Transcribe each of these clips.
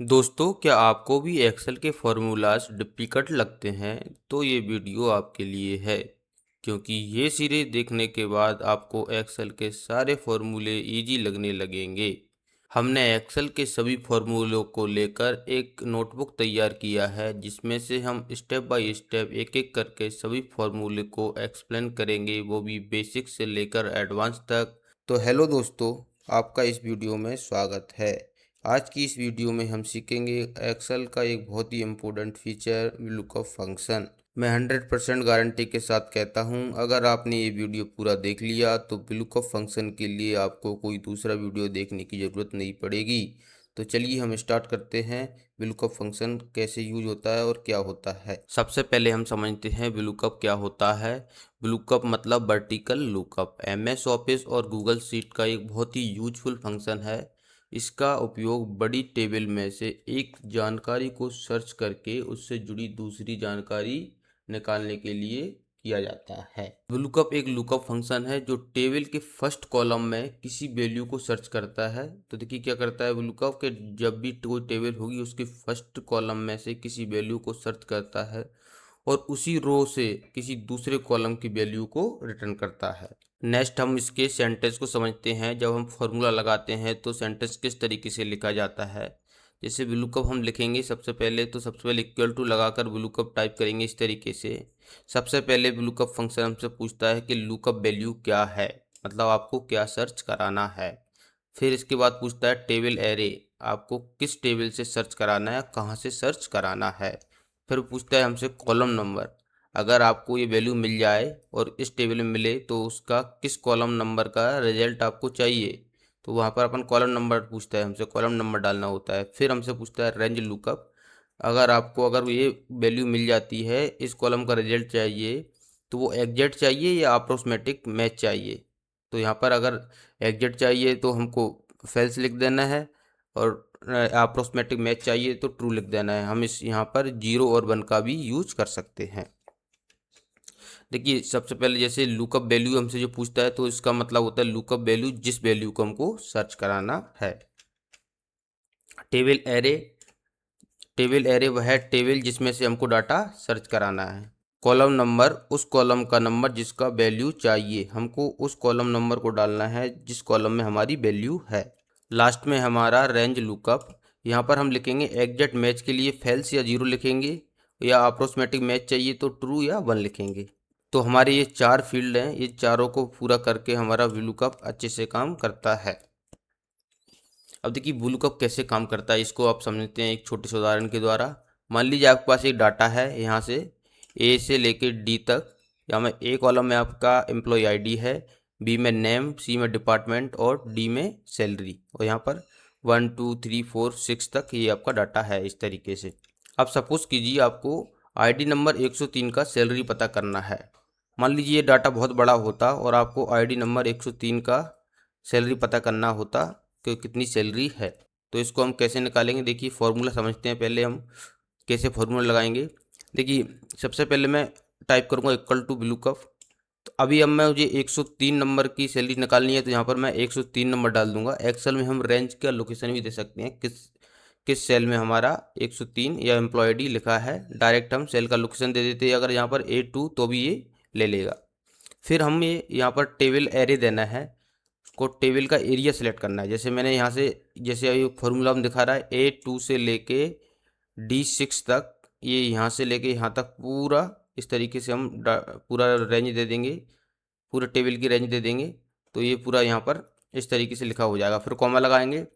दोस्तों, क्या आपको भी एक्सेल के फॉर्मूलाज डिफ़िकल्ट लगते हैं? तो ये वीडियो आपके लिए है, क्योंकि ये सीरीज देखने के बाद आपको एक्सेल के सारे फॉर्मूले इजी लगने लगेंगे। हमने एक्सेल के सभी फॉर्मूलों को लेकर एक नोटबुक तैयार किया है, जिसमें से हम स्टेप बाय स्टेप एक एक करके सभी फॉर्मूले को एक्सप्लेन करेंगे, वो भी बेसिक से लेकर एडवांस तक। तो हेलो दोस्तों, आपका इस वीडियो में स्वागत है। आज की इस वीडियो में हम सीखेंगे एक्सेल का एक बहुत ही इम्पोर्टेंट फीचर, लुकअप फंक्शन। मैं 100% गारंटी के साथ कहता हूं, अगर आपने ये वीडियो पूरा देख लिया तो लुकअप फंक्शन के लिए आपको कोई दूसरा वीडियो देखने की ज़रूरत नहीं पड़ेगी। तो चलिए हम स्टार्ट करते हैं। लुकअप फंक्शन कैसे यूज होता है और क्या होता है। सबसे पहले हम समझते हैं लुकअप क्या होता है। लुकअप मतलब वर्टिकल लुकअप। एमएस ऑफिस और गूगल शीट का एक बहुत ही यूजफुल फंक्शन है। इसका उपयोग बड़ी टेबल में से एक जानकारी को सर्च करके उससे जुड़ी दूसरी जानकारी निकालने के लिए किया जाता है। लुकअप एक लुकअप फंक्शन है जो टेबल के फर्स्ट कॉलम में किसी वैल्यू को सर्च करता है। तो देखिए क्या करता है लुकअप के, जब भी कोई टेबल होगी उसके फर्स्ट कॉलम में से किसी वैल्यू को सर्च करता है और उसी रो से किसी दूसरे कॉलम की वैल्यू को रिटर्न करता है। नेक्स्ट हम इसके सेंटेंस को समझते हैं। जब हम फॉर्मूला लगाते हैं तो सेंटेंस किस तरीके से लिखा जाता है। जैसे लुकअप हम लिखेंगे सबसे पहले इक्वल टू लगाकर लुकअप टाइप करेंगे इस तरीके से। सबसे पहले लुकअप फंक्शन हमसे पूछता है कि लुकअप वैल्यू क्या है, मतलब आपको क्या सर्च कराना है। फिर इसके बाद पूछता है टेबल एरे, आपको किस टेबल से सर्च कराना है, कहाँ से सर्च कराना है। फिर पूछता है हमसे कॉलम नंबर, अगर आपको ये वैल्यू मिल जाए और इस टेबल में मिले तो उसका किस कॉलम नंबर का रिजल्ट आपको चाहिए। तो वहाँ पर अपन कॉलम नंबर पूछता है, हमसे कॉलम नंबर डालना होता है। फिर हमसे पूछता है रेंज लुकअप, अगर ये वैल्यू मिल जाती है, इस कॉलम का रिजल्ट चाहिए, तो वो एग्जैक्ट चाहिए या अप्रोक्सीमेटिक मैच चाहिए। तो यहाँ पर अगर एग्जैक्ट चाहिए तो हमको फेल्स लिख देना है, और अप्रोक्सीमेटिक मैच चाहिए तो ट्रू लिख देना है। हम इस यहाँ पर 0 और 1 का भी यूज कर सकते हैं। देखिए सबसे पहले जैसे लुकअप वैल्यू हमसे जो पूछता है तो इसका मतलब होता है लुकअप वैल्यू, जिस वैल्यू को हमको सर्च कराना है। टेबल एरे, टेबल एरे वह है टेबल जिसमें से हमको डाटा सर्च कराना है। कॉलम नंबर, उस कॉलम का नंबर जिसका वैल्यू चाहिए, हमको उस कॉलम नंबर को डालना है जिस कॉलम में हमारी वैल्यू है। लास्ट में हमारा रेंज लुकअप, यहाँ पर हम लिखेंगे एग्जैक्ट मैच के लिए फेल्स या 0 लिखेंगे, या अप्रोक्सीमेटिक मैच चाहिए तो ट्रू या 1 लिखेंगे। तो हमारे ये 4 फील्ड हैं, ये चारों को पूरा करके हमारा लुकअप अच्छे से काम करता है। अब देखिए लुकअप कैसे काम करता है, इसको आप समझते हैं एक छोटे से उदाहरण के द्वारा। मान लीजिए आपके पास एक डाटा है, यहाँ से ए से लेके डी तक। यहाँ में ए कॉलम में आपका एम्प्लॉय आईडी है, बी में नेम, सी में डिपार्टमेंट और डी में सैलरी। और यहाँ पर 1 2 3 4 6 तक ये आपका डाटा है इस तरीके से। अब सपोज कीजिए आपको आईडी नंबर 103 का सैलरी पता करना है। मान लीजिए ये डाटा बहुत बड़ा होता और आपको आईडी नंबर 103 का सैलरी पता करना होता कि कितनी सैलरी है। तो इसको हम कैसे निकालेंगे, देखिए फॉर्मूला समझते हैं पहले हम कैसे फॉर्मूला लगाएंगे। देखिए सबसे पहले मैं टाइप करूँगा इक्वल टू लुकअप। तो अभी अब मैं मुझे 103 नंबर की सैलरी निकालनी है, तो यहाँ पर मैं 103 नंबर डाल दूंगा। एक्सेल में हम रेंज का लोकेशन भी दे सकते हैं, किस किस सेल में हमारा 103 या एम्प्लॉय डी लिखा है। डायरेक्ट हम सेल का लोकेशन दे देते हैं, अगर यहाँ पर A2 तो भी ये ले लेगा। फिर हम ये यहाँ पर टेबल एरे देना है, को टेबल का एरिया सेलेक्ट करना है। जैसे मैंने यहाँ से, जैसे अभी फॉर्मूला में दिखा रहा है A2 से लेके D6 तक, ये यहाँ से लेके यहाँ तक पूरा इस तरीके से हम पूरा रेंज दे देंगे, पूरे टेबल की रेंज दे देंगे। तो ये पूरा यहाँ पर इस तरीके से लिखा हो जाएगा। फिर कॉमा लगाएंगे।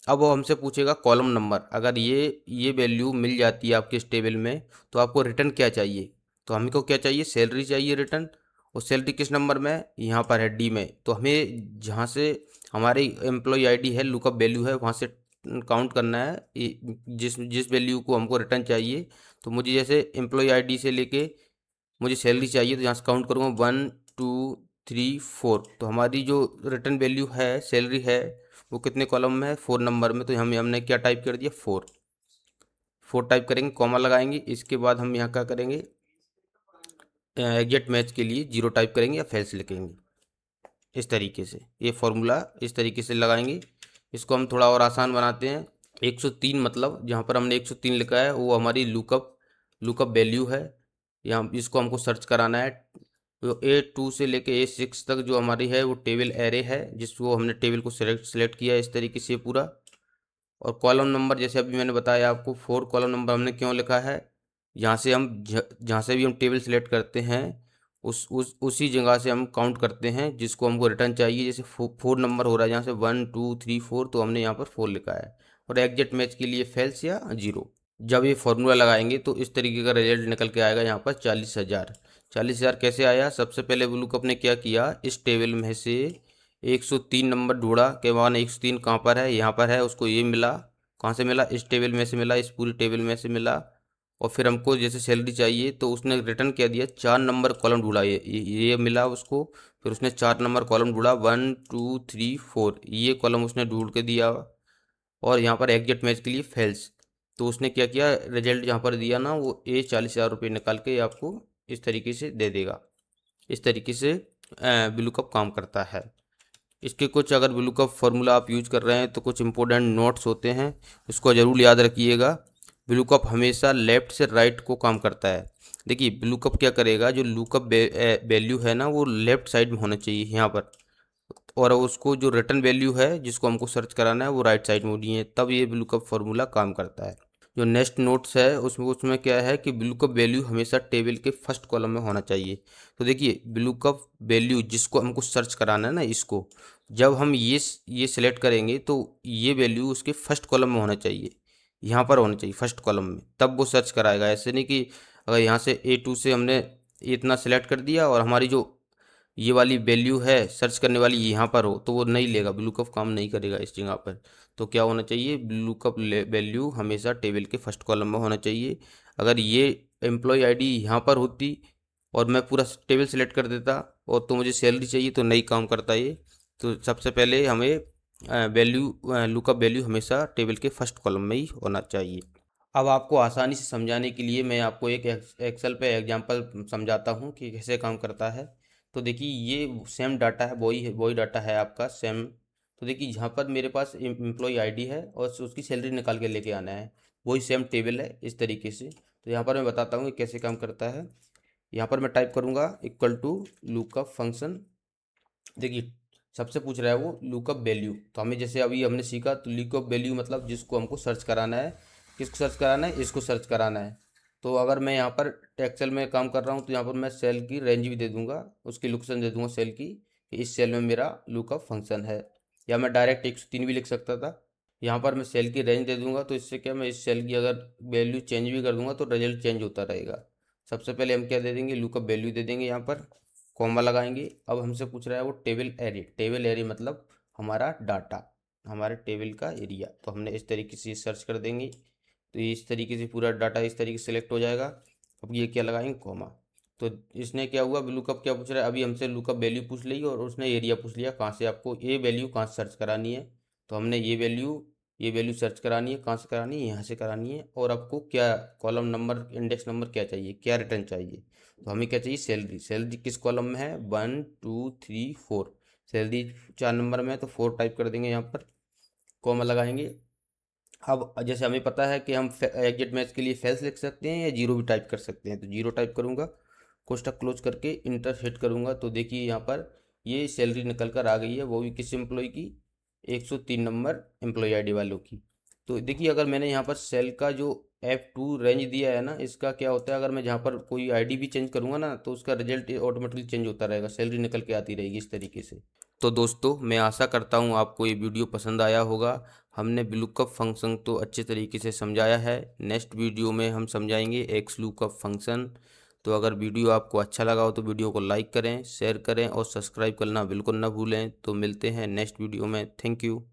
अब वो हमसे पूछेगा कॉलम नंबर, अगर ये वैल्यू मिल जाती है आपके इस टेबल में तो आपको रिटर्न क्या चाहिए। तो हमको क्या चाहिए, सैलरी चाहिए रिटर्न। और सैलरी किस नंबर में है, यहाँ पर है डी में। तो हमें जहाँ से हमारी एम्प्लॉय आईडी है, लुकअप वैल्यू है, वहाँ से काउंट करना है जिस जिस वैल्यू को हमको रिटर्न चाहिए। तो मुझे जैसे एम्प्लॉय आईडी से लेके मुझे सैलरी चाहिए, तो यहाँ से काउंट करूँगा 1 2 3 4। तो हमारी जो रिटर्न वैल्यू है, सैलरी है, वो कितने कॉलम में है, 4 नंबर में। तो हमने क्या टाइप कर दिया, 4। 4 टाइप करेंगे, कॉमा लगाएंगे। इसके बाद हम यहाँ क्या करेंगे, एग्जैक्ट मैच के लिए 0 टाइप करेंगे या फेल्स लिखेंगे। इस तरीके से ये फॉर्मूला इस तरीके से लगाएंगे। इसको हम थोड़ा और आसान बनाते हैं। 103 मतलब जहाँ पर हमने 103 लिखा है वो हमारी लुकअप लुकअप वैल्यू है। यहाँ इसको हमको सर्च कराना है। तो A2 से लेके A6 तक जो हमारी है वो टेबल एरे है, जिसको हमने टेबल को सेलेक्ट किया है इस तरीके से पूरा। और कॉलम नंबर जैसे अभी मैंने बताया आपको 4 कॉलम नंबर हमने क्यों लिखा है, जहाँ से भी हम टेबल सेलेक्ट करते हैं उसी जगह से हम काउंट करते हैं जिसको हमको रिटर्न चाहिए। जैसे 4 नंबर हो रहा है जहाँ से 1 2 3 4, तो हमने यहाँ पर 4 लिखा है। और एग्जैक्ट मैच के लिए फेल्स या जीरो। जब ये फॉर्मूला लगाएंगे तो इस तरीके का रिजल्ट निकल के आएगा यहाँ पर 40,000। 40,000 कैसे आया? सबसे पहले ब्लूकअप ने क्या किया, इस टेबल में से 103 नंबर ढूंढा के मान 103 कहाँ पर है, यहाँ पर है। उसको ये मिला, कहाँ से मिला? इस टेबल में से मिला, इस पूरी टेबल में से मिला। और फिर हमको जैसे सैलरी चाहिए तो उसने रिटर्न क्या दिया, 4 नंबर कॉलम ढूंढा, ये मिला उसको। फिर उसने 4 नंबर कॉलम ढूंढा, 1 2 3 4, ये कॉलम उसने ढूंढ के दिया। और यहाँ पर एग्जैक्ट मैच के लिए फेल्स। तो उसने क्या किया, रिजल्ट यहाँ पर दिया ना, वो 40,000 रुपये निकाल के आपको इस तरीके से दे देगा। इस तरीके से ब्लूकअप काम करता है। इसके कुछ अगर ब्लूकअप फार्मूला आप यूज कर रहे हैं तो कुछ इंपॉर्टेंट नोट्स होते हैं, उसको ज़रूर याद रखिएगा। ब्लूकअप हमेशा लेफ्ट से राइट को काम करता है। देखिए ब्लूकअप क्या करेगा, जो लुकअप वैल्यू है ना वो लेफ्ट साइड में होना चाहिए यहाँ पर, और उसको जो रिटर्न वैल्यू है जिसको हमको सर्च कराना है वो राइट साइड में होनी है, तब ये ब्लूकअप फार्मूला काम करता है। जो नेक्स्ट नोट्स है उसमें उसमें क्या है कि ब्लूकअप वैल्यू हमेशा टेबल के फर्स्ट कॉलम में होना चाहिए। तो देखिए ब्लूकअप वैल्यू जिसको हमको सर्च कराना है ना, इसको जब हम ये सिलेक्ट करेंगे तो ये वैल्यू उसके फर्स्ट कॉलम में होना चाहिए, यहाँ पर होना चाहिए फर्स्ट कॉलम में, तब वो सर्च कराएगा। ऐसे नहीं कि अगर यहाँ से A2 से हमने इतना सिलेक्ट कर दिया और हमारी जो ये वाली वैल्यू है सर्च करने वाली यहाँ पर हो, तो वो नहीं लेगा, ब्लूकअप काम नहीं करेगा इस जगह पर। तो क्या होना चाहिए, ब्लूकअप वैल्यू हमेशा टेबल के फर्स्ट कॉलम में होना चाहिए। अगर ये एम्प्लॉय आईडी यहाँ पर होती और मैं पूरा टेबल सेलेक्ट कर देता और तो मुझे सैलरी चाहिए, तो नहीं काम करता ये। तो सबसे पहले हमें लुकअप वैल्यू हमेशा टेबल के फर्स्ट कॉलम में ही होना चाहिए। अब आपको आसानी से समझाने के लिए मैं आपको एक एक्सेल पे एग्जांपल समझाता हूँ कि कैसे काम करता है। तो देखिए ये सेम डाटा है, वही डाटा है आपका सेम। तो देखिए यहाँ पर मेरे पास एम्प्लॉय आईडी है और उसकी सैलरी निकाल के लेके आना है, वही सेम टेबल है इस तरीके से। तो यहाँ पर मैं बताता हूँ कि कैसे काम करता है। यहाँ पर मैं टाइप करूँगा इक्वल टू लुकअप फंक्शन। देखिए सबसे पूछ रहा है वो लुकअप वैल्यू, तो हमें जैसे अभी हमने सीखा, तो लुकअप वैल्यू मतलब जिसको हमको सर्च कराना है। किसको सर्च कराना है? इसको सर्च कराना है। तो अगर मैं यहाँ पर एक्सेल में काम कर रहा हूँ तो यहाँ पर मैं सेल की रेंज भी दे दूंगा, उसकी लोकेशन दे दूंगा सेल की, कि इस सेल में मेरा लुकअप फंक्शन है। या मैं डायरेक्ट 103 भी लिख सकता था। यहाँ पर मैं सेल की रेंज दे दूंगा, तो इससे क्या, मैं इस सेल की अगर वैल्यू चेंज भी कर दूंगा तो रिजल्ट चेंज होता रहेगा। सबसे पहले हम क्या दे देंगे, लुकअप वैल्यू दे देंगे, यहाँ पर कॉमा लगाएंगे। अब हमसे पूछ रहा है वो टेबल एरे, टेबल एरे मतलब हमारा डाटा, हमारे टेबल का एरिया। तो हमने इस तरीके से सर्च कर देंगे, तो ये इस तरीके से पूरा डाटा इस तरीके से सिलेक्ट हो जाएगा। अब ये क्या लगाएंगे, कॉमा। तो इसने क्या हुआ, लुकअप क्या पूछ रहा है, अभी हमसे लुकअप वैल्यू पूछ ली और उसने एरिया पूछ लिया, कहाँ से आपको ये वैल्यू कहाँ से सर्च करानी है। तो हमने ये वैल्यू सर्च करानी है, कहाँ से करानी है, यहाँ से करानी है। और आपको क्या कॉलम नंबर, इंडेक्स नंबर क्या चाहिए, क्या रिटर्न चाहिए। तो हमें क्या चाहिए, सैलरी। सैलरी किस कॉलम में है, 1 2 3 4। सैलरी 4 नंबर में है तो 4 टाइप कर देंगे, यहाँ पर कॉमा लगाएंगे। अब जैसे हमें पता है कि हम एग्जिट मैच के लिए फेल्स लिख सकते हैं या जीरो भी टाइप कर सकते हैं, तो जीरो टाइप करूँगा, कोष्टक क्लोज करके इंटर हिट करूँगा। तो देखिए यहाँ पर ये सैलरी निकल कर आ गई है, वो भी किस एम्प्लॉय की, 103 नंबर एम्प्लॉय आईडी वालों की। तो देखिए अगर मैंने यहाँ पर सेल का जो F2 रेंज दिया है ना, इसका क्या होता है, अगर मैं जहाँ पर कोई आईडी भी चेंज करूँगा ना तो उसका रिजल्ट ऑटोमेटिकली चेंज होता रहेगा, सैलरी निकल के आती रहेगी इस तरीके से। तो दोस्तों मैं आशा करता हूँ आपको ये वीडियो पसंद आया होगा। हमने लुकअप फंक्शन तो अच्छे तरीके से समझाया है, नेक्स्ट वीडियो में हम समझाएंगे एक्स लुकअप फंक्शन। तो अगर वीडियो आपको अच्छा लगा हो तो वीडियो को लाइक करें, शेयर करें और सब्सक्राइब करना बिल्कुल ना भूलें। तो मिलते हैं नेक्स्ट वीडियो में। Thank you.